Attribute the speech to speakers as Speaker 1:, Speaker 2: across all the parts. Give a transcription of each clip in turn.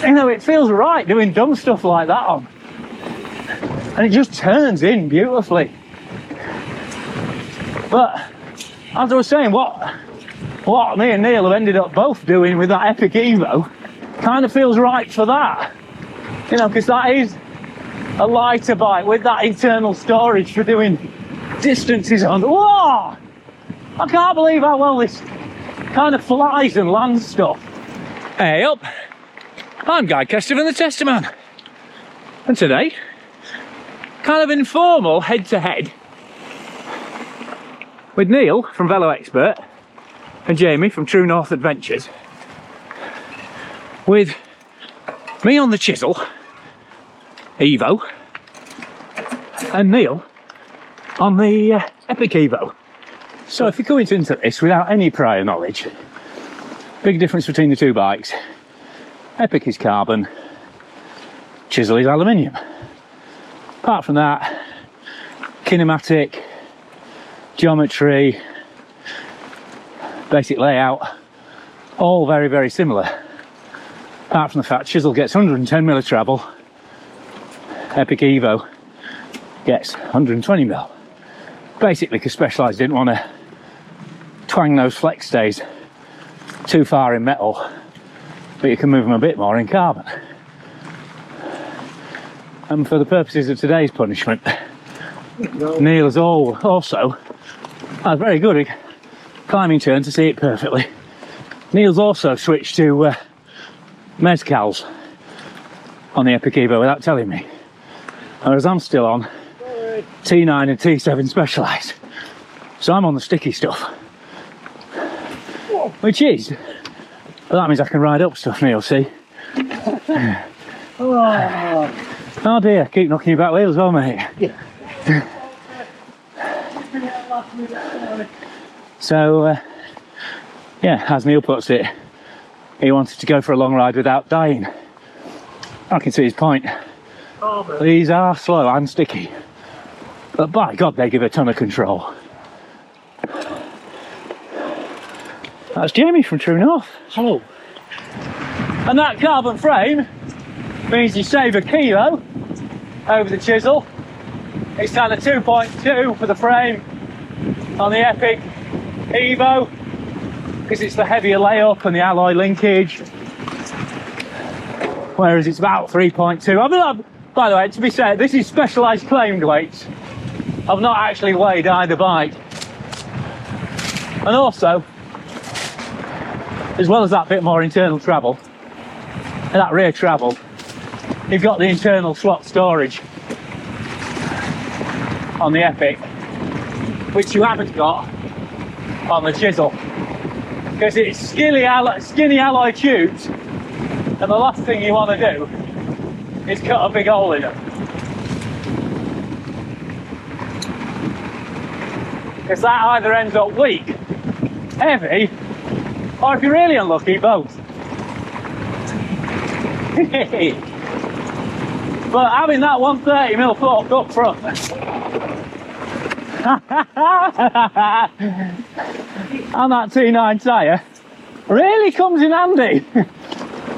Speaker 1: you know, it feels right doing dumb stuff like that on. And it just turns in beautifully. But as I was saying, what me and Neil have ended up both doing with that Epic Evo kind of feels right for that. You know, because that is a lighter bike with that internal storage for doing distances on. Whoa! I can't believe how well this kind of flies and lands stuff. Hey up, I'm Guy Kesterman, the Tester Man. And today, kind of informal head-to-head with Neil from Veloexpert and Jamie from True North Adventures, with me on the Chisel Evo and Neil on the Epic Evo. So if you're coming into this without any prior knowledge, big difference between the two bikes. Epic is carbon, Chisel is aluminium. Apart from that, kinematic, geometry, basic layout, all very, very similar. Apart from the fact Chisel gets 110mm of travel, Epic Evo gets 120mm. Basically because Specialized didn't want to twang those flex stays too far in metal, but you can move them a bit more in carbon. And for the purposes of today's punishment, Neil has also had very good at climbing turn to see it perfectly. Neil's also switched to mezcals on the Epic Evo without telling me, whereas I'm still on T9 and T7 Specialized. So I'm on the sticky stuff, which is, well, that means I can ride up stuff, Neil, see? Oh dear, keep knocking your back wheel as well, mate. So, yeah, as Neil puts it, he wanted to go for a long ride without dying. I can see his point. These are slow and sticky, but by God, they give a ton of control. That's Jamie from True North. Hello. And that carbon frame means you save a kilo over the Chisel. It's down to 2.2 for the frame on the Epic Evo, because it's the heavier layup and the alloy linkage, whereas it's about 3.2. I mean, by the way, to be said, this is Specialized claimed weights. I've not actually weighed either bike. And also, as well as that bit more internal travel, and that rear travel, you've got the internal slot storage on the Epic, which you haven't got on the Chisel, because it's skinny alloy tubes, and the last thing you want to do is cut a big hole in them, because that either ends up weak, heavy, or if you're really unlucky, both. But having that 130mm fork up front and that T9 tyre really comes in handy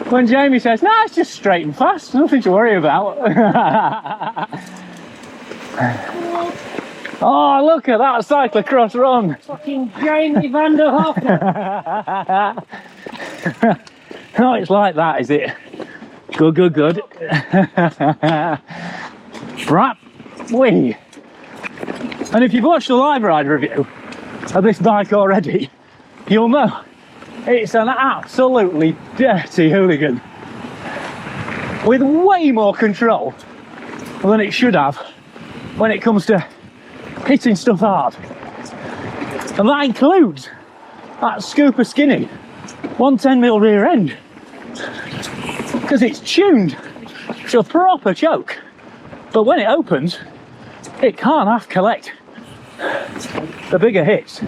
Speaker 1: when Jamie says, "No, it's just straight and fast, nothing to worry about." Oh, look at that cyclocross run!
Speaker 2: Fucking Jamie van der Hoff.
Speaker 1: No, it's like that, is it? Good. Right, wee. And if you've watched the live ride review of this bike already, you'll know it's an absolutely dirty hooligan with way more control than it should have when it comes to hitting stuff hard. And that includes that Scooper Skinny 110mm rear end, because it's tuned to a proper choke, but when it opens it can't half collect the bigger hits.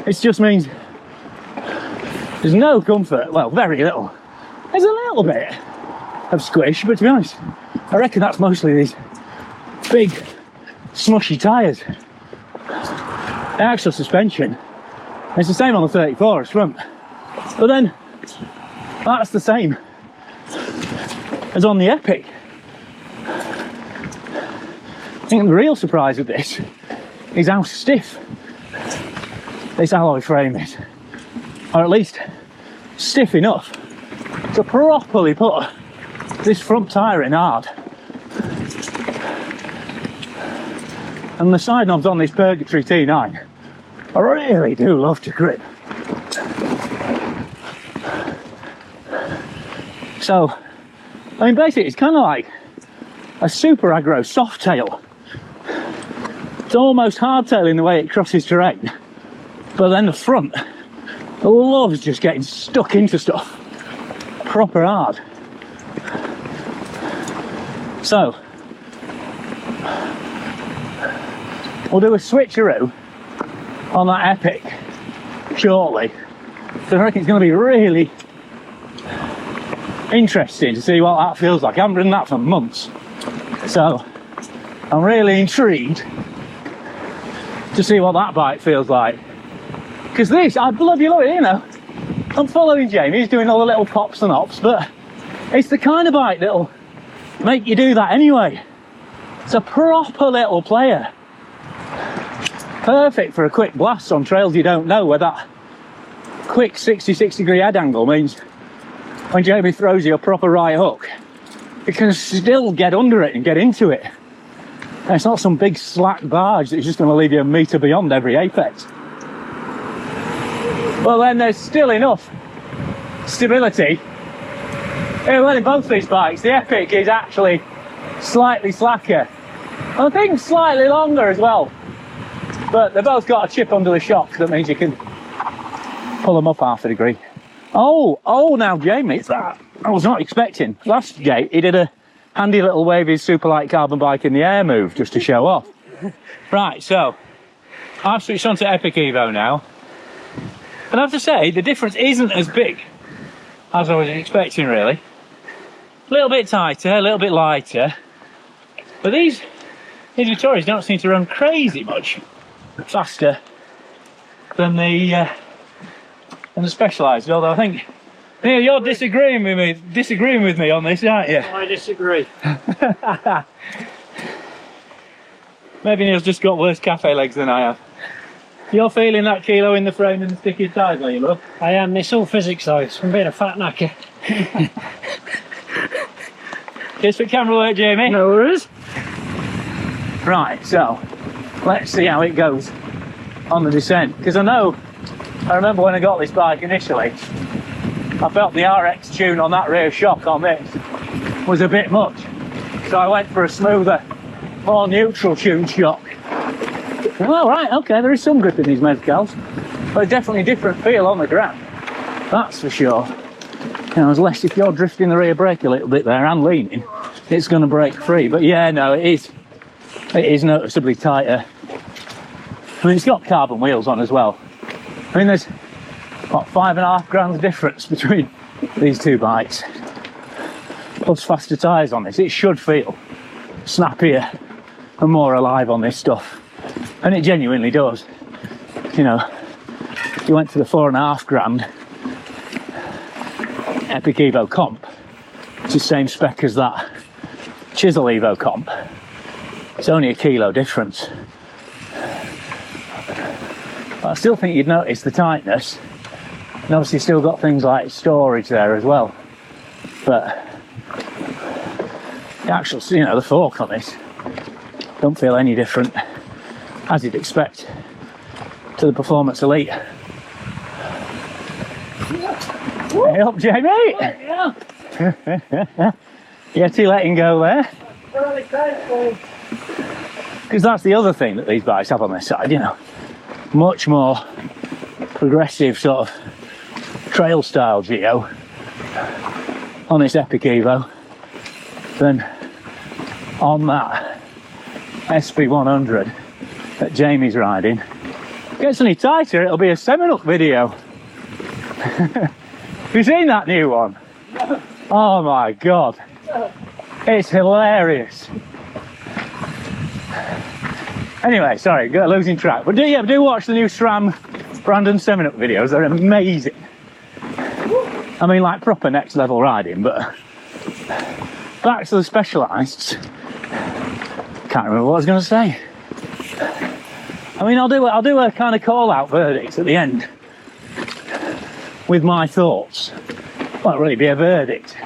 Speaker 1: It just means there's no comfort, well, very little. There's a little bit of squish, but to be honest, I reckon that's mostly these big smushy tyres. The actual suspension is the same on the 34 as front, but then that's the same as on the Epic. I think the real surprise with this is how stiff this alloy frame is, or at least stiff enough to properly put this front tyre in hard. And the side knobs on this Purgatory T9, I really do love to grip. So, I mean, basically it's kind of like a super aggro soft tail. It's almost hardtail in the way it crosses terrain, but then the front loves just getting stuck into stuff proper hard. So we'll do a switcheroo on that Epic shortly, so I reckon it's going to be really interesting to see what that feels like. I haven't ridden that for months, so I'm really intrigued to see what that bike feels like. Because this, I bloody love it, you know. I'm following Jamie, he's doing all the little pops and hops, but it's the kind of bike that'll make you do that anyway. It's a proper little player. Perfect for a quick blast on trails you don't know, where that quick 66-degree head angle means when Jamie throws you a proper right hook, you can still get under it and get into it. And it's not some big slack barge that's just going to leave you a metre beyond every apex. Well, then there's still enough stability. Well, in both these bikes, the Epic is actually slightly slacker. I think slightly longer as well. But they've both got a chip under the shock, that means you can pull them up half a degree. Oh, now Jamie, it's that I was not expecting. Last gate, he did a handy little wavy super light carbon bike in the air move just to show off. Right, so I've switched on to Epic Evo now. And I have to say, the difference isn't as big as I was expecting, really. A little bit tighter, a little bit lighter. But these Tories don't seem to run crazy much faster than the Specialized. Although I think, Neil, you're disagreeing with me on this, aren't you?
Speaker 2: I disagree.
Speaker 1: Maybe Neil's just got worse cafe legs than I have. You're feeling that kilo in the frame and the sticky tires, are you, love?
Speaker 2: I am. It's all physics, though. It's from being a fat knacker.
Speaker 1: Cheers for camera work, Jamie.
Speaker 2: No worries.
Speaker 1: Right, so let's see how it goes on the descent. Because I remember when I got this bike initially, I felt the RX tune on that rear shock on this was a bit much. So I went for a smoother, more neutral tune shock. Well, right, okay, there is some grip in these mezcals, but definitely a different feel on the ground. That's for sure. You know, unless if you're drifting the rear brake a little bit there and leaning, it's going to break free. But yeah, no, it is noticeably tighter. I mean, it's got carbon wheels on as well. I mean, there's what, 5.5 grams difference between these two bikes. Plus faster tyres on this. It should feel snappier and more alive on this stuff. And it genuinely does. You know, if you went for the 4.5 grand Epic Evo comp, it's the same spec as that Chisel Evo comp. It's only a kilo difference. But I still think you'd notice the tightness. And obviously still got things like storage there as well. But the actual, you know, the fork on this don't feel any different, as you'd expect, to the Performance Elite. Hey up, Jamie!
Speaker 2: Yeah.
Speaker 1: Yeti letting go there. Because that's the other thing that these bikes have on their side, you know. Much more progressive sort of trail style geo on this Epic Evo than on that SB100 that Jamie's riding. If it gets any tighter, it'll be a semi-look video. Have you seen that new one? Oh my god, it's hilarious. Anyway, sorry, losing track. But do watch the new SRAM Brandon semi-look videos. They're amazing. I mean, like proper next level riding, but back to the Specialized. Can't remember what I was going to say. I mean, I'll do a kind of call-out verdict at the end with my thoughts. Won't really be a verdict.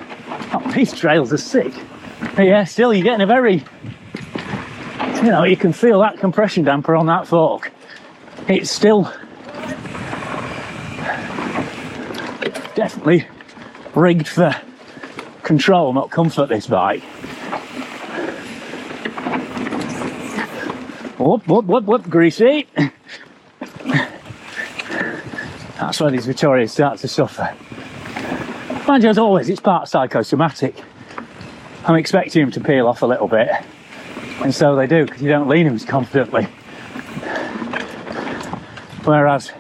Speaker 1: Oh, these trails are sick. But yeah, still you're getting a very, you know, you can feel that compression damper on that fork. It's still definitely rigged for control, not comfort, this bike. Whoop, greasy. That's where these Victorias start to suffer. Mind you, as always, it's part psychosomatic. I'm expecting them to peel off a little bit, and so they do, because you don't lean them as confidently. Whereas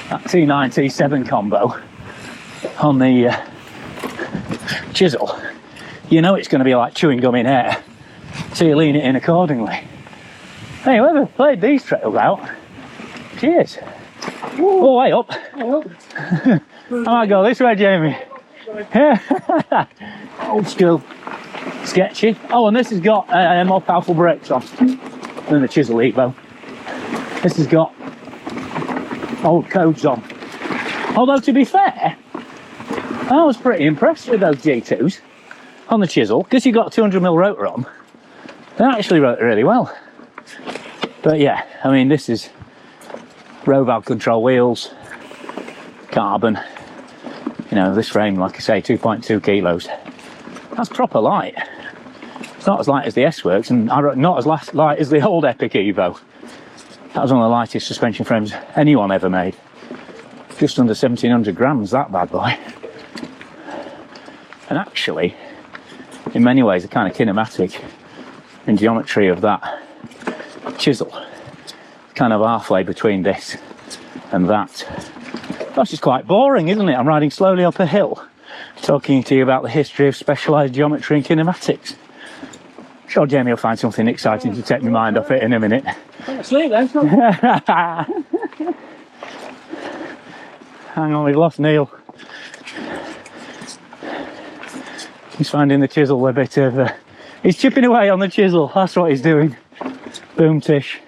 Speaker 1: that T9, T7 combo on the Chisel, you know it's going to be like chewing gum in air, so you lean it in accordingly. Hey, whoever played these trails out, cheers. Oh, way up. I might go this way, Jamie. Old school. Sketchy. Oh, and this has got more powerful brakes on than the Chisel Evo. This has got old codes on. Although, to be fair, I was pretty impressed with those G2s on the Chisel, because you got a 200mm rotor on. They actually rotor really well. But yeah, I mean, this is row valve control wheels, carbon. You know, this frame, like I say, 2.2 kilos. That's proper light. It's not as light as the S-Works, and not as light as the old Epic Evo. That was one of the lightest suspension frames anyone ever made. Just under 1700 grams, that bad boy. And actually, in many ways, the kind of kinematic and geometry of that Chisel, kind of halfway between this and that. That's just quite boring, isn't it? I'm riding slowly up a hill, talking to you about the history of Specialized geometry and kinematics. I'm sure Jamie will find something exciting to take my mind off it in a minute.
Speaker 2: Sleep then.
Speaker 1: Hang on, we've lost Neil. He's finding the Chisel a bit of... he's chipping away on the Chisel, that's what he's doing. Boom tish.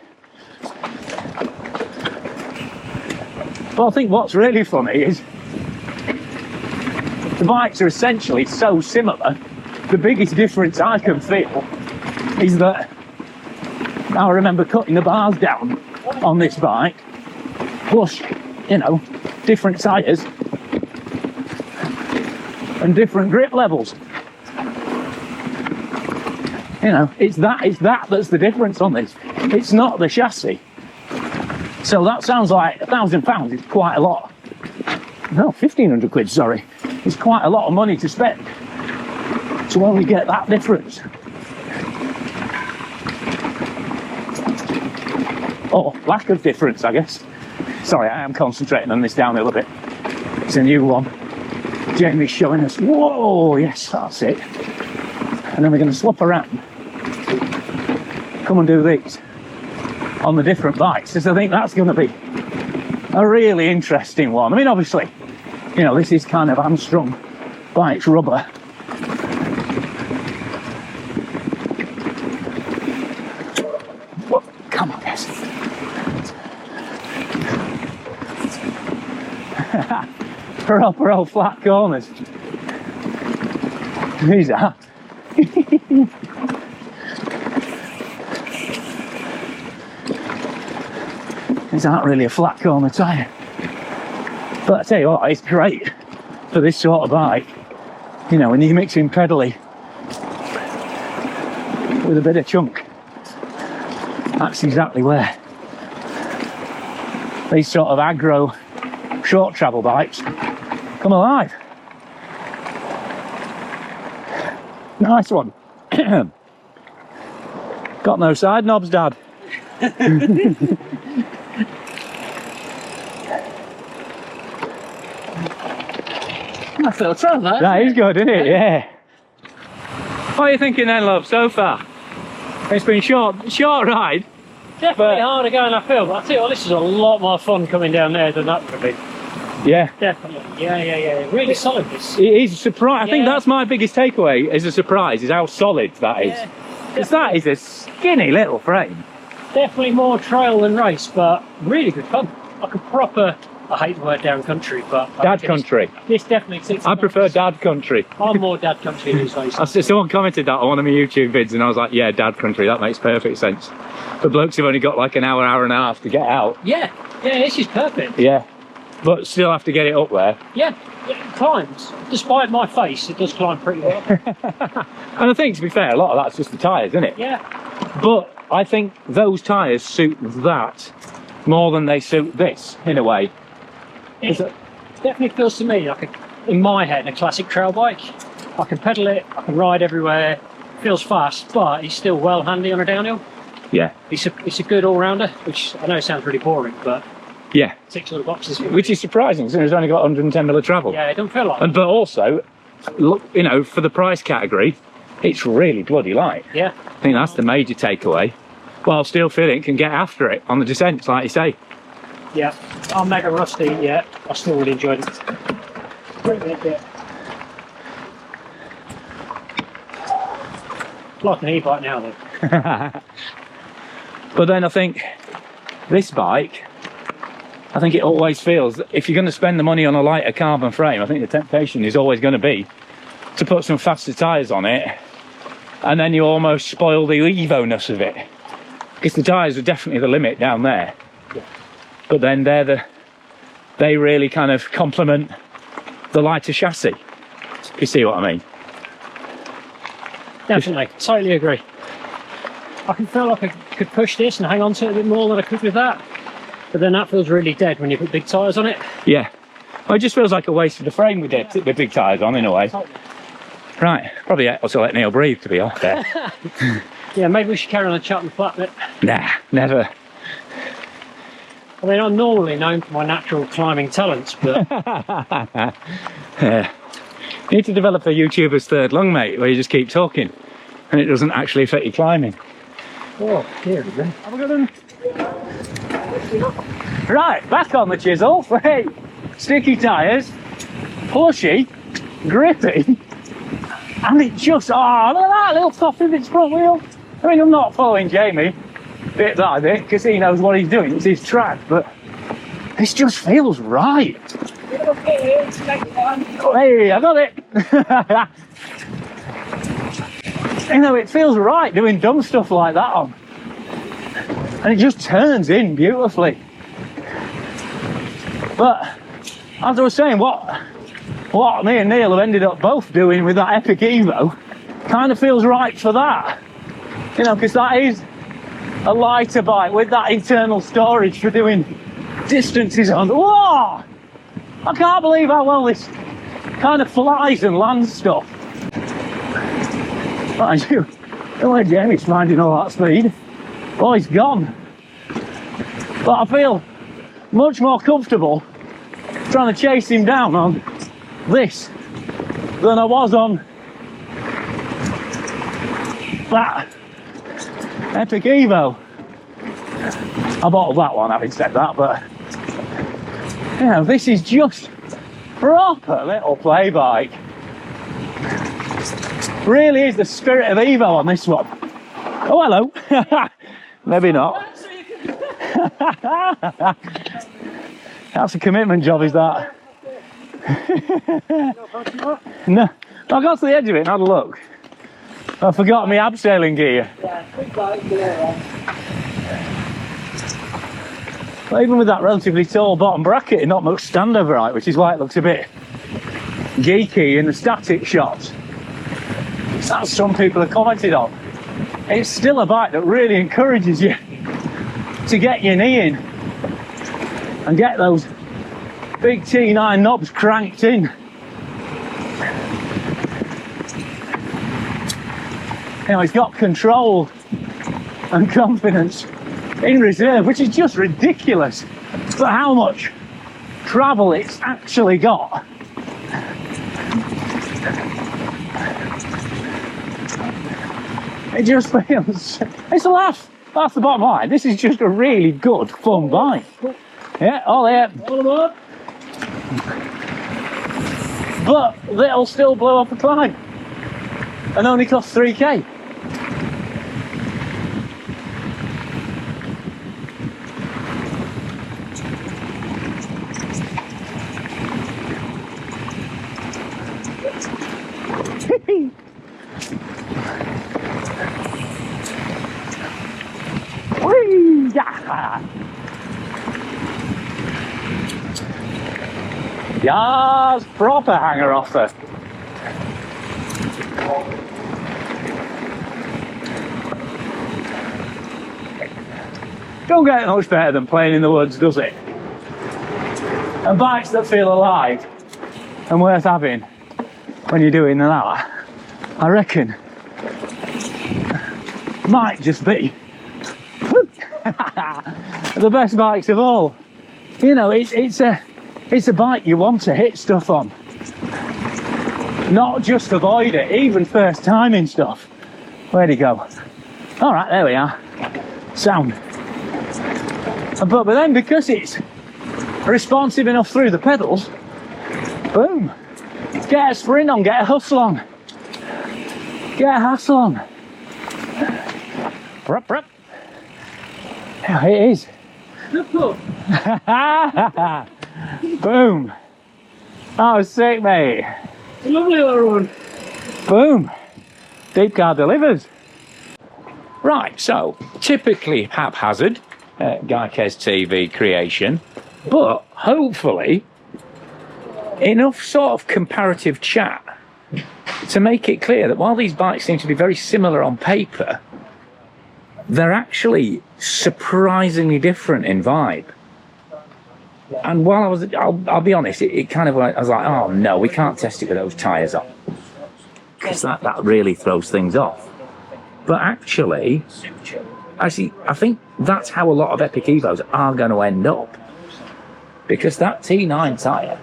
Speaker 1: But I think what's really funny is the bikes are essentially so similar. The biggest difference I can feel is that I remember cutting the bars down on this bike, plus, you know, different tyres and different grip levels. You know, it's that that's the difference on this. It's not the chassis. So that sounds like £1,000 is quite a lot. No, 1,500 quid, sorry. It's quite a lot of money to spend to only get that difference. Or lack of difference, I guess. Sorry, I am concentrating on this downhill a bit. It's a new one. Jamie's showing us. Whoa, yes, that's it. And then we're going to swap around. Come and do these on the different bikes, because I think that's going to be a really interesting one. I mean, obviously, you know, this is kind of hamstrung by its rubber. Whoa, come on, guys. Proper old flat corners. These are. These aren't really a flat corner tyre. But I tell you what, it's great for this sort of bike. You know, when you're mixing pedally with a bit of chunk, that's exactly where these sort of aggro short travel bikes come alive. Nice one. Got no side knobs, Dad.
Speaker 2: I feel travel that.
Speaker 1: That is good, isn't it? Yeah. What are you thinking then, love, so far? It's been short ride.
Speaker 2: Definitely harder going uphill, but I tell you what, this is a lot more fun coming down there than that would be.
Speaker 1: Yeah.
Speaker 2: Definitely. Yeah. Really solid. This.
Speaker 1: It is a surprise. I think
Speaker 2: Yeah.
Speaker 1: that's my biggest takeaway as a surprise, is how solid that is.
Speaker 2: Yeah,
Speaker 1: Because that is a skinny little frame.
Speaker 2: definitely more trail than race, but really good fun. Like a proper, I hate the word down country, but I
Speaker 1: Dad
Speaker 2: reckon
Speaker 1: country.
Speaker 2: This definitely sits.
Speaker 1: I prefer dad country.
Speaker 2: I'm more dad country these days.
Speaker 1: Someone commented that on one of my YouTube vids, and I was like, yeah, dad country, that makes perfect sense. But blokes have only got like an hour and a half to get out.
Speaker 2: Yeah, this is perfect.
Speaker 1: Yeah. But still have to get it up there.
Speaker 2: Yeah, it climbs. Despite my face, it does climb pretty well.
Speaker 1: And I think, to be fair, a lot of that's just the tyres, isn't it?
Speaker 2: Yeah.
Speaker 1: But I think those tyres suit that more than they suit this, in a way.
Speaker 2: It definitely feels to me like, in my head, a classic trail bike. I can pedal it, I can ride everywhere, feels fast, but it's still well handy on a downhill.
Speaker 1: Yeah.
Speaker 2: It's a good all-rounder, which I know sounds really boring, but
Speaker 1: Yeah.
Speaker 2: ticks all the boxes. For me.
Speaker 1: Which is surprising, since it's only got 110 mil of travel.
Speaker 2: Yeah, it don't feel like.
Speaker 1: But also, look, you know, for the price category, it's really bloody light.
Speaker 2: Yeah.
Speaker 1: I think that's the major takeaway. While still feeling can get after it on the descents, like you say.
Speaker 2: Yeah. I'm mega rusty, yeah. I still really enjoyed it. Bit. Like an e-bike now, though.
Speaker 1: But then I think this bike, I think it always feels that if you're going to spend the money on a lighter carbon frame, I think the temptation is always going to be to put some faster tyres on it, and then you almost spoil the Evo-ness of it. Because the tyres are definitely the limit down there.
Speaker 2: Yeah.
Speaker 1: But then they really kind of complement the lighter chassis. You see what I mean?
Speaker 2: Definitely, totally agree. I can feel like I could push this and hang on to it a bit more than I could with that. But then that feels really dead when you put big tyres on it.
Speaker 1: Yeah. Well, it just feels like a waste of the frame with the big tyres on, in a way.
Speaker 2: Totally.
Speaker 1: Right, probably also let Neil breathe, to be honest.
Speaker 2: Yeah, maybe we should carry on and chat on the flat bit.
Speaker 1: Nah, never.
Speaker 2: I mean, I'm normally known for my natural climbing talents, but
Speaker 1: Yeah. You need to develop a YouTuber's third lung, mate, where you just keep talking and it doesn't actually affect your climbing.
Speaker 2: oh, dear.
Speaker 1: Have a good one. Right, back on the chisel. Hey, sticky tyres, pushy, grippy, and it just, oh, look at that little top of its front wheel. I mean, I'm not following Jamie bit by bit because he knows what he's doing, it's his track, but this just feels right. Hey, I got it. You know, it feels right doing dumb stuff like that on. And it just turns in beautifully. But as I was saying, what me and Neil have ended up both doing with that Epic Evo kind of feels right for that. You know, because that is a lighter bike with that internal storage for doing distances on. Whoa! I can't believe how well this kind of flies and lands stuff. Mind you, the way Jamie's finding all that speed, oh, he's gone. But I feel much more comfortable trying to chase him down on this than I was on that Epic Evo. I bought that one, having said that, but you know, this is just proper little play bike. Really is the spirit of Evo on this one. Oh, hello. Maybe not. That's a commitment job, is that? No, I got to the edge of it and had a look. I forgot my abseiling gear. But even with that relatively tall bottom bracket and not much standover height, which is why it looks a bit geeky in the static shots, that's some people have commented on. It's still a bike that really encourages you to get your knee in and get those big T9 knobs cranked in. You know, it's got control and confidence in reserve, which is just ridiculous for how much travel it's actually got. It just feels, it's a laugh. That's the bottom line. This is just a really good, fun bike. Yeah, all there.
Speaker 2: All aboard.
Speaker 1: But they'll still blow up a climb and only cost 3k. Whee! Yeah. Yes, proper hanger offer. Don't get much better than playing in the woods, does it? And bikes that feel alive and worth having when you're doing that, I reckon, might just be the best bikes of all. You know, it's a bike you want to hit stuff on, not just avoid it, even first timing stuff. Where'd he go? All right, there we are. Sound. But then because it's responsive enough through the pedals, boom, get a sprint on, get a hustle on, get a hustle on. Yeah, it is. Boom. Oh, sick, mate.
Speaker 2: Lovely little one.
Speaker 1: Boom. Deep car delivers.
Speaker 3: Right, so typically haphazard Gaikes TV creation, but hopefully enough sort of comparative chat to make it clear that while these bikes seem to be very similar on paper, they're actually surprisingly different in vibe. And while I'll be honest, it kind of, I was like, oh no, we can't test it with those tyres on, because that really throws things off. But actually, I think that's how a lot of Epic Evos are going to end up, because that T9 tyre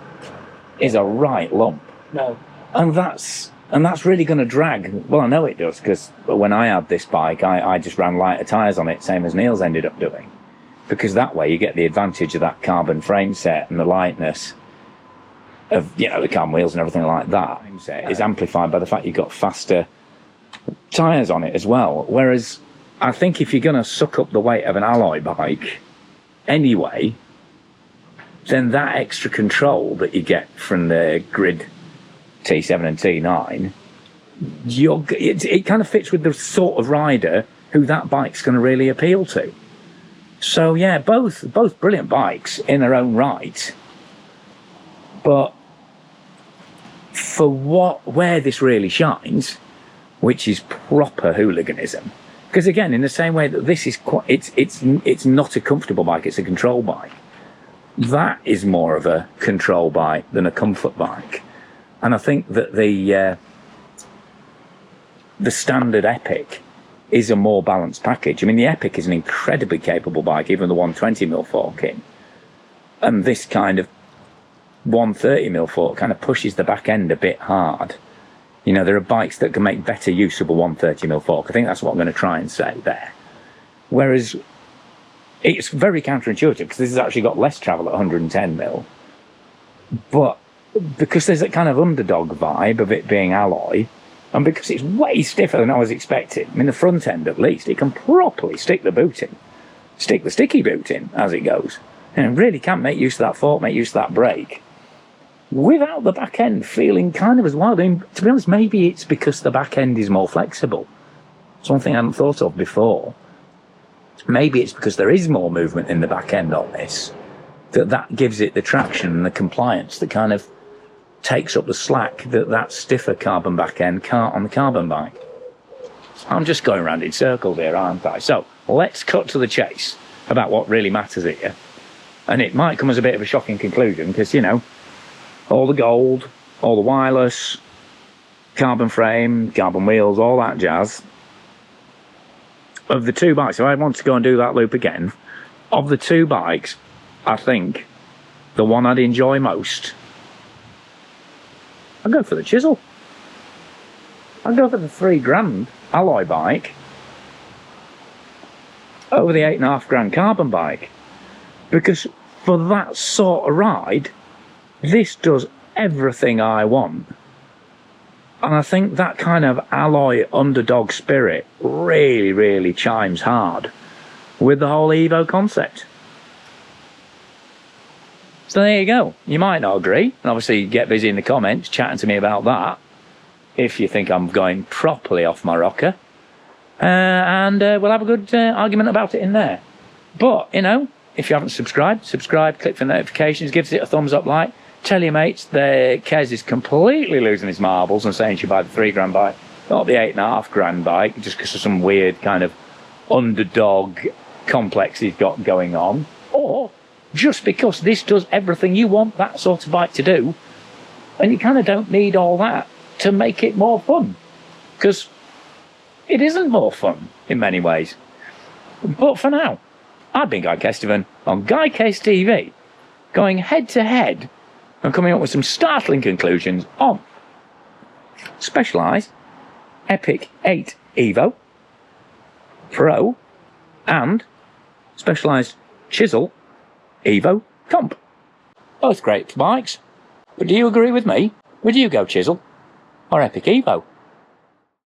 Speaker 3: is a right lump.
Speaker 2: No.
Speaker 3: And that's really going to drag. Well, I know it does, because when I had this bike, I just ran lighter tyres on it, same as Neal's ended up doing. Because that way you get the advantage of that carbon frame set and the lightness of, you know, the carbon wheels and everything like that is amplified by the fact you've got faster tyres on it as well. Whereas I think if you're going to suck up the weight of an alloy bike anyway, then that extra control that you get from the grid T7 and T9, it kind of fits with the sort of rider who that bike's going to really appeal to. So yeah, both brilliant bikes in their own right, but for where this really shines, which is proper hooliganism, because again, in the same way that this is it's not a comfortable bike, it's a control bike. That is more of a control bike than a comfort bike, and I think that the standard Epic is a more balanced package. I mean, the Epic is an incredibly capable bike, even the 120mm fork in. And this kind of 130mm fork kind of pushes the back end a bit hard. You know, there are bikes that can make better use of a 130mm fork. I think that's what I'm going to try and say there. Whereas it's very counterintuitive, because this has actually got less travel at 110mm. But because there's that kind of underdog vibe of it being alloy, and because it's way stiffer than I was expecting, I mean, the front end at least, it can properly stick the sticky boot in as it goes. And it really can make use of that fork, make use of that brake, without the back end feeling kind of as wild. I mean, to be honest, maybe it's because the back end is more flexible. Something I hadn't thought of before. Maybe it's because there is more movement in the back end on this, that gives it the traction and the compliance that kind of takes up the slack that stiffer carbon back end can't on the carbon bike. I'm just going around in circles here, aren't I? So let's cut to the chase about what really matters here. And it might come as a bit of a shocking conclusion, because, you know, all the gold, all the wireless, carbon frame, carbon wheels, all that jazz. Of the two bikes, if I want to go and do that loop again, of the two bikes, I think the one I'd enjoy most, I'd go for the Chisel. I'd go for the £3,000 alloy bike over the £8,500 carbon bike, because for that sort of ride, This does everything I want. And I think that kind of alloy underdog spirit really, really chimes hard with the whole Evo concept. So there you go. You might not agree, and obviously get busy in the comments chatting to me about that if you think I'm going properly off my rocker. And we'll have a good argument about it in there. But, you know, if you haven't subscribed, subscribe, click for notifications, give it a thumbs up like. Tell your mates that Kez is completely losing his marbles and saying you should buy the £3 bike, not the £8.5 bike, just because of some weird kind of underdog complex he's got going on. Or just because this does everything you want that sort of bike to do, and you kind of don't need all that to make it more fun. Because it isn't more fun in many ways. But for now, I've been Guy Kestevan on Guy Case TV, going head to head and coming up with some startling conclusions on Specialized Epic 8 Evo Pro and Specialized Chisel Evo Comp. Both great bikes. But do you agree with me? Would you go Chisel or Epic Evo?